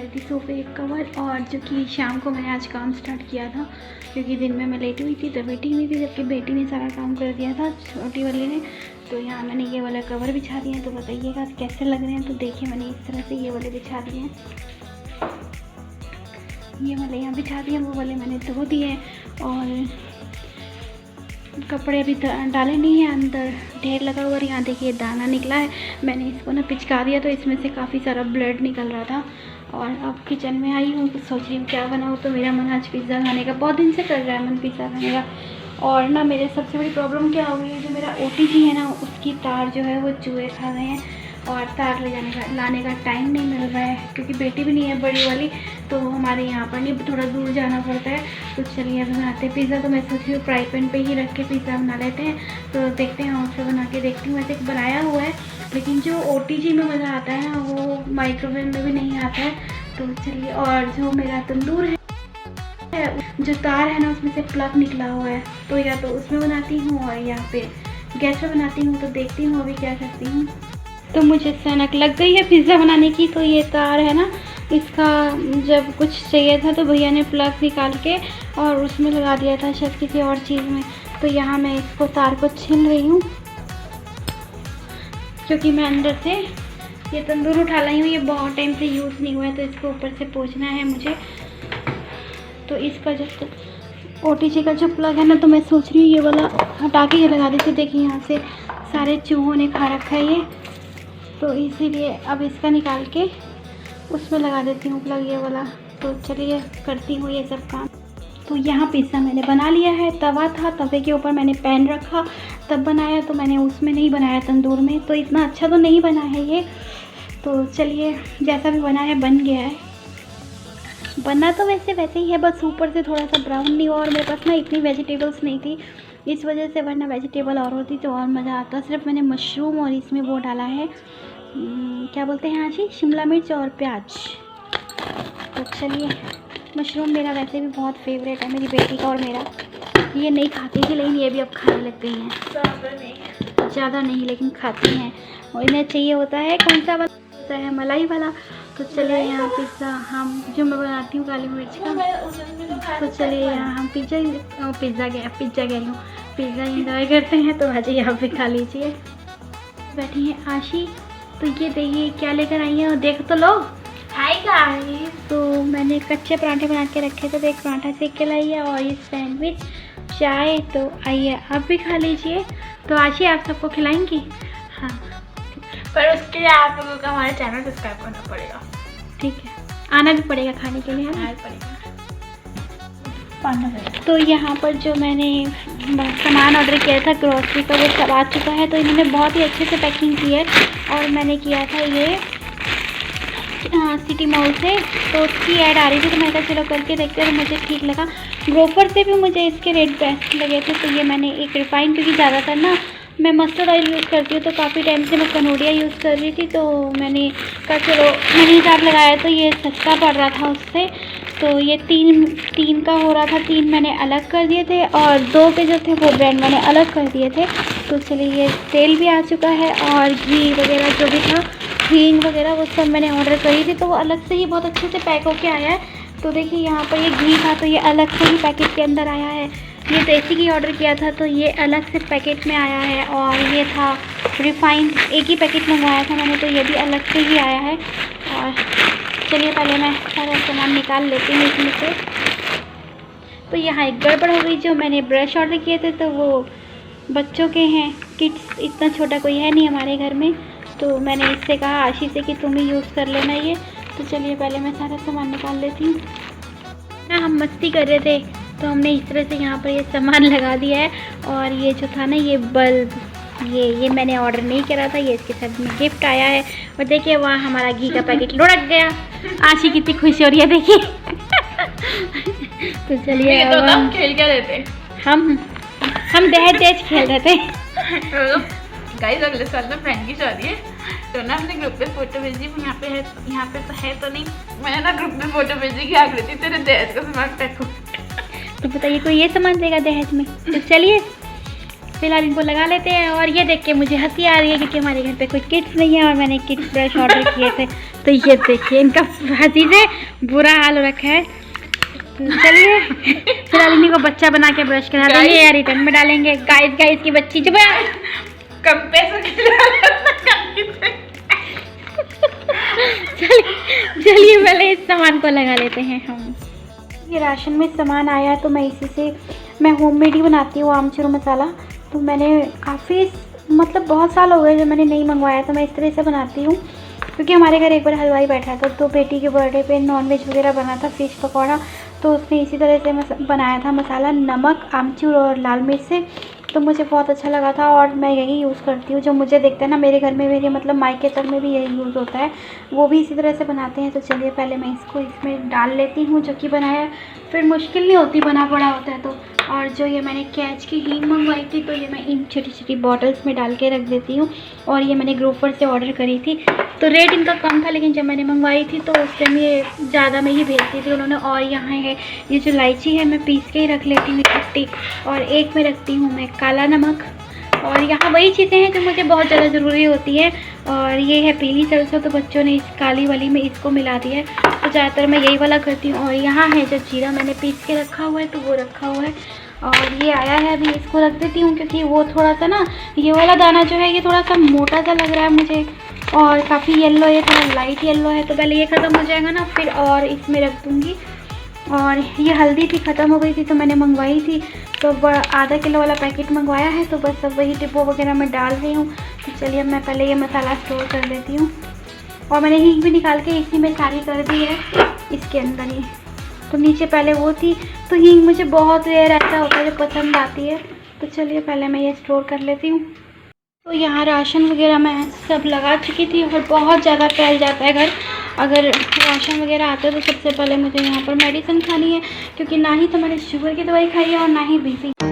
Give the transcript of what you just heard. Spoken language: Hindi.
लाई थी सोफे कवर, और जो कि शाम को मैंने आज काम स्टार्ट किया था क्योंकि दिन में मैं लेटी हुई थी तो बैठी हुई थी, जबकि बेटी ने सारा काम कर दिया था, छोटी वाली ने। तो यहाँ मैंने ये वाला कवर बिछा दिया है, तो बताइएगा कैसे लग रहे हैं। तो देखिए मैंने इस तरह से ये वाले बिछा दिए हैं, ये वाले यहाँ बिछा दिए, वो वाले मैंने धो दिए और कपड़े अभी डाले नहीं है, अंदर ढेर लगा हुआ है। यहाँ देखिए दाना निकला है, मैंने इसको ना पिचका दिया तो इसमें से काफ़ी सारा ब्लड निकल रहा था। और अब किचन में आई हूँ तो सोच रही हूँ क्या बनाऊँ। तो मेरा मन आज पिज़्ज़ा खाने का, बहुत दिन से कर रहा है मन पिज़्ज़ा खाने का। और ना मेरे सबसे बड़ी प्रॉब्लम क्या हो गई है, जो मेरा OTG है ना उसकी तार जो है वो चूहे खा गए हैं, और तार लाने का टाइम नहीं मिल रहा है क्योंकि बेटी भी नहीं है बड़ी वाली, तो हमारे यहाँ पर नहीं, थोड़ा दूर जाना पड़ता है। तो चलिए अब बनाते हैं पिज़्ज़ा। तो मैं सोच रही हूँ फ्राई पैन पे ही रख के पिज़्ज़ा बना लेते हैं। तो देखते हैं, उससे बना के देखती हूँ। वैसे बनाया हुआ है, लेकिन जो OTG में मज़ा आता है ना वो माइक्रोवेव में भी नहीं आता है। तो चलिए, और जो मेरा तंदूर है, जो तार है ना उसमें से प्लग निकला हुआ है, तो या तो उसमें बनाती हूँ और यहाँ पे गैस पे बनाती हूँ। तो देखती हूँ अभी क्या करती हूँ। तो मुझे सनक लग गई है पिज़्ज़ा बनाने की। तो ये तार है ना, इसका जब कुछ चाहिए था तो भैया ने प्लग निकाल के और उसमें लगा दिया था शायद किसी और चीज़ में। तो यहाँ मैं इसको तार को छील रही हूँ क्योंकि मैं अंदर से ये तंदूर उठा लाई हूँ, ये बहुत टाइम से यूज़ नहीं हुआ है, तो इसको ऊपर से पोंछना है मुझे। तो इसका जो OTG का जो प्लग है ना, तो मैं सोच रही हूँ ये वाला हटा के ये लगा देती। देखिए यहाँ से सारे चूहों ने खा रखा है ये, तो इसीलिए अब इसका निकाल के उसमें लगा देती हूँ प्लग ये वाला। तो चलिए करती हूँ ये सब काम। तो यहाँ पिज़्ज़ा मैंने बना लिया है, तवा था, तवे के ऊपर मैंने पैन रखा तब बनाया, तो मैंने उसमें नहीं बनाया तंदूर में। तो इतना अच्छा तो नहीं बना है ये, तो चलिए जैसा भी बना है बन गया है। बनना तो वैसे ही है, बस ऊपर से थोड़ा सा ब्राउन नहीं हुआ। और मेरे पास ना इतनी वेजिटेबल्स नहीं थी इस वजह से, वरना वेजिटेबल और होती तो और मज़ा आता। सिर्फ मैंने मशरूम और इसमें वो डाला है, क्या बोलते हैं आज ही, शिमला मिर्च और प्याज। तो चलिए, मशरूम मेरा वैसे भी बहुत फेवरेट है, मेरी बेटी का और मेरा। ये नहीं खाती थी लेकिन ये भी अब खाने लग गई हैं, ज़्यादा नहीं लेकिन खाती हैं। और इन्हें चाहिए होता है कौन सा वाला होता है, मलाई वाला। तो चलिए यहाँ पिज़्ज़ा हम जो मैं बनाती हूँ काली मिर्च का। तो चलिए यहाँ हम पिज़्ज़ा कह रही हूँ, पिज़्ज़ा इंजॉय करते हैं। तो आज यहाँ पे खा लीजिए। बैठी है आशी, तो ये देखिए क्या लेकर आई है, और देख तो लो। हाय गाइस, तो मैंने कच्चे पराठे बना के रखे थे, तो एक पराठा सेक के लाई है और ये सैंडविच, चाय। तो आइए आप भी खा लीजिए। तो आशी आप सबको खिलाएंगी? हाँ, पर उसके लिए आप लोगों को हमारे चैनल सब्सक्राइब करना पड़ेगा। ठीक है, आना भी पड़ेगा खाने के लिए, है ना? पड़ेगा। तो यहाँ पर जो मैंने सामान ऑर्डर किया था ग्रॉसरी का, वो सब आ चुका है। तो इन्होंने बहुत ही अच्छे से पैकिंग की है, और मैंने किया था ये सिटी मॉल से, तो उसकी ऐड आ रही थी, तो मैंने कहा चलो करके देखते हैं। तो मुझे ठीक लगा, ग्रोफर से भी मुझे इसके रेट बेस्ट लगे थे। तो ये मैंने एक रिफाइंड, क्योंकि ज़्यादातर ना मैं मस्टर्ड ऑयल यूज़ करती हूँ, तो काफ़ी टाइम से मैं कनोडिया यूज़ कर रही थी। तो मैंने कहा चलो, मैंने हिसाब लगाया तो ये सस्ता पड़ रहा था उससे। तो ये तीन का हो रहा था, 3 मैंने अलग कर दिए थे, और 2 के जो थे वो ब्रांड मैंने अलग कर दिए थे। तो चलिए ये तेल भी आ चुका है, और घी वगैरह जो भी था, हींग वगैरह, वो सब मैंने ऑर्डर करी थी, तो वो अलग से ही बहुत अच्छे से पैक होके आया है। तो देखिए यहाँ पर ये घी था, तो ये अलग से ही पैकेट के अंदर आया है। ये देसी घी ऑर्डर किया था, तो ये अलग से पैकेट में आया है। और ये था रिफाइंड, एक ही पैकेट मंगवाया था मैंने, तो ये भी अलग से ही आया है। और चलिए पहले मैं सारा सामान निकाल लेती हूँ इसमें से। तो यहाँ एक गड़बड़ हो गई, जो मैंने ब्रश ऑर्डर किए थे तो वो बच्चों के हैं, किड्स, इतना छोटा कोई है नहीं हमारे घर में। तो मैंने इससे कहा आशी से कि तुम ही यूज़ कर लेना ये। तो चलिए पहले मैं सारा सामान निकाल लेती हूँ ना। हम मस्ती कर रहे थे, तो हमने इस तरह से यहाँ पर ये सामान लगा दिया है। और ये जो था ना, ये बल्ब, ये मैंने ऑर्डर नहीं करा था, ये इसके साथ में गिफ्ट आया है। और देखिए वहाँ हमारा घी का पैकेट लुढ़क गया। आशी कितनी खुश हो रही है, देखिए। तो चलिए तो हम खेल क्या रहे थे, हम दहेज खेल रहे थे। गाइस अगले साल ना फ्रेंड की शादी है, तो ना हमने ग्रुप पे फोटो भेजी। यहाँ पे तो है तो नहीं, मैंने ना ग्रुप में फोटो भेजी कि आकृति तेरे दहेज का सामान पैक हो। तो बताइए कोई ये सामान देगा दहेज में? तो चलिए फिलहाल इनको लगा लेते हैं। और ये देख के मुझे हंसी आ रही है क्योंकि हमारे घर पे कोई किड्स नहीं है और मैंने किड्स ब्रश ऑर्डर किए थे, तो ये देखिए इनका हंसी से बुरा हाल हो रखा है। चलिए फिलहाल इन्हीं को बच्चा बना के ब्रश करा देंगे या रिटर्न में डालेंगे। गाइस की बच्ची जो चलिए पहले इस सामान को लगा लेते हैं हम। ये राशन में सामान आया है तो मैं इसी से मैं होममेड ही बनाती हूँ आमचूर मसाला। तो मैंने काफ़ी मतलब बहुत साल हो गए जब मैंने नहीं मंगवाया, तो मैं इस तरह से बनाती हूँ क्योंकि हमारे घर एक बार हलवाई बैठा था तो बेटी के बर्थडे पे नॉनवेज वगैरह बना था, फिश पकौड़ा, तो उसने इसी तरह से बनाया था मसाला, नमक, आमचूर और लाल मिर्च से। तो मुझे बहुत अच्छा लगा था और मैं यही यूज़ करती हूँ। जो मुझे देखते हैं ना मेरे घर में, मेरे मतलब मायके तक में भी यही यूज़ होता है, वो भी इसी तरह से बनाते हैं। तो चलिए पहले मैं इसको इसमें डाल लेती हूँ जो कि बनाया, फिर मुश्किल नहीं होती बना पड़ा होता है तो। और जो ये मैंने कैच की हींग मंगवाई थी तो ये मैं इन छोटी छोटी बॉटल्स में डाल के रख देती हूँ। और ये मैंने ग्रोफर से ऑर्डर करी थी तो रेट इनका कम था, लेकिन जब मैंने मंगवाई थी तो उस टाइम ये ज़्यादा में ही भेजती थी उन्होंने। और यहाँ है ये जो इलायची है मैं पीस के ही रख लेती हूँ इकट्ठी, और एक में रखती हूँ मैं काला नमक। और यहाँ वही चीज़ें हैं जो मुझे बहुत ज़्यादा ज़रूरी होती है। और ये है पीली सरसों, तो बच्चों ने इस काली वाली में इसको मिला दिया है, तो ज़्यादातर मैं यही वाला करती हूँ। और यहाँ है जो जीरा मैंने पीस के रखा हुआ है तो वो रखा हुआ है। और ये आया है अभी, इसको रख देती हूँ क्योंकि वो थोड़ा सा ना ये वाला दाना जो है ये थोड़ा सा मोटा सा लग रहा है मुझे, और काफ़ी येलो है, थोड़ा लाइट येलो है। तो पहले ये ख़त्म हो जाएगा ना फिर और इसमें रख दूँगी। और ये हल्दी थी, ख़त्म हो गई थी तो मैंने मंगवाई थी, तो आधा किलो वाला पैकेट मंगवाया है, तो बस अब वही डिब्बों वगैरह में डाल रही हूँ। तो चलिए अब मैं पहले ये मसाला स्टोर कर देती हूँ। और मैंने हींग भी निकाल के इसी में सारी कर दी है इसके अंदर ही। तो नीचे पहले वो थी, तो हींग मुझे बहुत रेयर ऐसा होता है जो पसंद आती है। तो चलिए पहले मैं ये स्टोर कर लेती हूँ। तो यहाँ राशन वगैरह मैं सब लगा चुकी थी और बहुत ज़्यादा फैल जाता है घर अगर राशन वगैरह आता है। तो सबसे पहले मुझे यहाँ पर मेडिसिन खानी है क्योंकि ना ही तो मैंने शुगर की दवाई खाई है और ना ही बीपी।